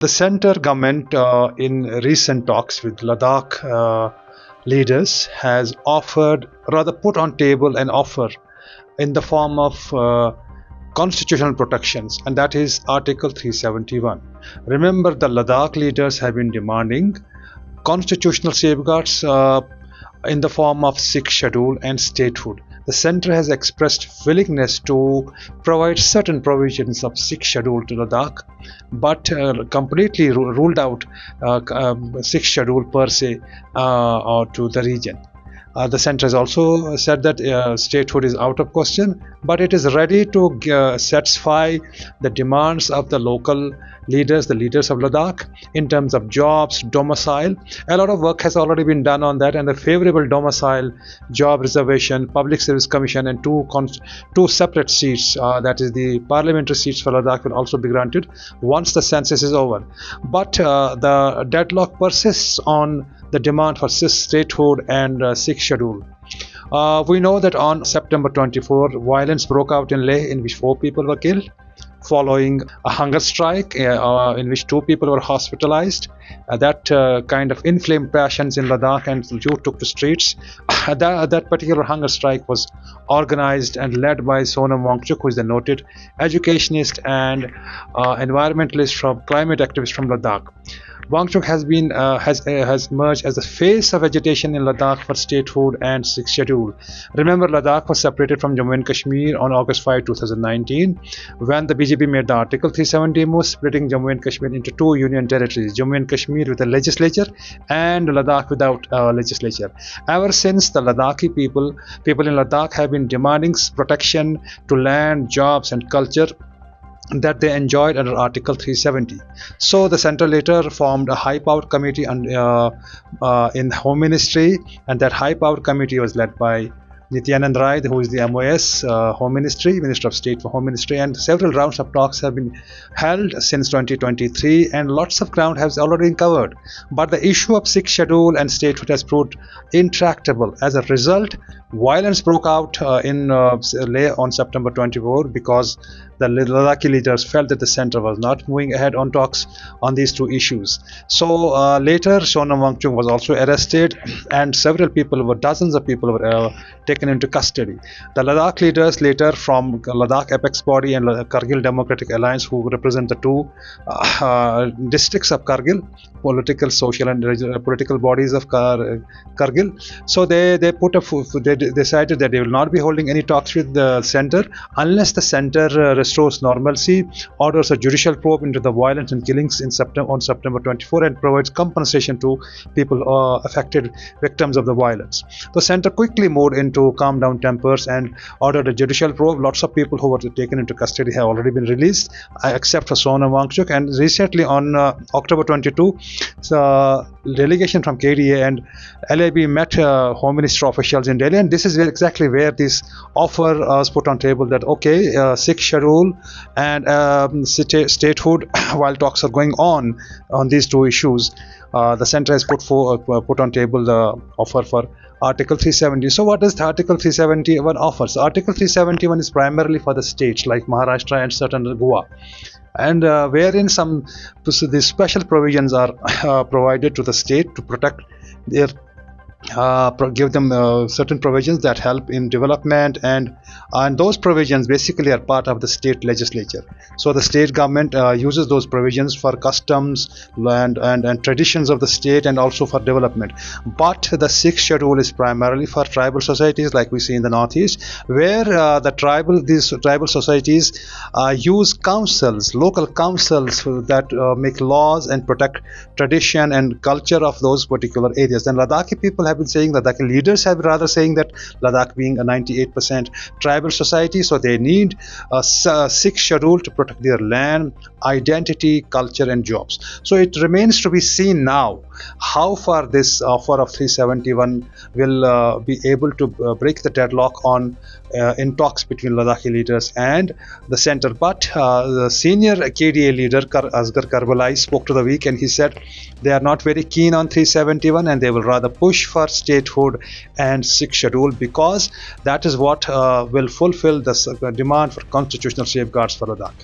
The center government, in recent talks with Ladakh leaders, has offered, rather put on table an offer in the form of constitutional protections, and that is Article 371. Remember, the Ladakh leaders have been demanding constitutional safeguards in the form of sixth schedule and statehood. The centre has expressed willingness to provide certain provisions of sixth schedule to Ladakh, but completely ruled out sixth schedule per se or to the region. The centre has also said that statehood is out of question, but it is ready to satisfy the demands of the local leaders, the leaders of Ladakh, in terms of jobs, domicile. A lot of work has already been done on that, and the favorable domicile, job reservation, public service commission, and two separate seats, that is the parliamentary seats for Ladakh, will also be granted once the census is over. But the deadlock persists on the demand for statehood and sixth schedule. We know that on September 24, violence broke out in Leh, in which 4 people were killed, following a hunger strike in which 2 people were hospitalized. That kind of inflamed passions in Ladakh, and youth took to streets. That particular hunger strike was organized and led by Sonam Wangchuk, who is a noted educationist and environmentalist climate activist from Ladakh. Wangchuk has emerged as the face of agitation in Ladakh for statehood and sixth schedule. Remember, Ladakh was separated from Jammu and Kashmir on August 5, 2019, when the BJP made the Article 370 move, splitting Jammu and Kashmir into 2 union territories: Jammu and Kashmir with a legislature and Ladakh without a legislature. Ever since, the Ladakhi people in Ladakh have been demanding protection to land, jobs, and culture that they enjoyed under Article 370. So the centre later formed a high-powered committee in Home Ministry, and that high-powered committee was led by Nityanand Rai, who is the MOS, Home Ministry, Minister of State for Home Ministry, and several rounds of talks have been held since 2023, and lots of ground has already been covered. But the issue of sixth schedule and statehood has proved intractable. As a result, violence broke out in Leh on September 24 because the Ladakhi leaders felt that the centre was not moving ahead on talks on these 2 issues. So later, Sonam Wangchuk was also arrested, and dozens of people were taken into custody. The Ladakh leaders later, from Ladakh Apex Body and Kargil Democratic Alliance, who represent the 2 districts of Kargil, political, social, and political bodies of Kargil. So they decided that they will not be holding any talks with the centre unless the centre restores normalcy, orders a judicial probe into the violence and killings on September 24, and provides compensation to people affected, victims of the violence. The centre quickly moved into calm down tempers and ordered a judicial probe. Lots of people who were taken into custody have already been released, except for Sonam Wangchuk. And recently, on October 22, delegation from KDA and LAB met Home Ministry officials in Delhi, and this is exactly where this offer was put on table, that okay, sixth schedule and statehood, while talks are going on these 2 issues, the centre has put on table the offer for Article 370. So what does the Article 371 offer? So Article 371 is primarily for the states like Maharashtra and certain Goa, and wherein these special provisions are provided to the state to protect their give them certain provisions that help in development, and those provisions basically are part of the state legislature. So the state government uses those provisions for customs, land, and traditions of the state, and also for development. But the sixth schedule is primarily for tribal societies, like we see in the northeast, where these tribal societies use councils, local councils, that make laws and protect tradition and culture of those particular areas. And Ladakhi people have been saying, Ladakhi leaders have rather saying, that Ladakh being a 98% tribal society, so they need a sixth schedule to protect their land, identity, culture, and jobs. So it remains to be seen now how far this offer of 371 will be able to break the deadlock in talks between Ladakhi leaders and the centre. But the senior KDA leader Asghar Karbalai spoke to the Week, and he said they are not very keen on 371, and they will rather push for statehood and sixth schedule, because that is what will fulfill the demand for constitutional safeguards for Ladakh.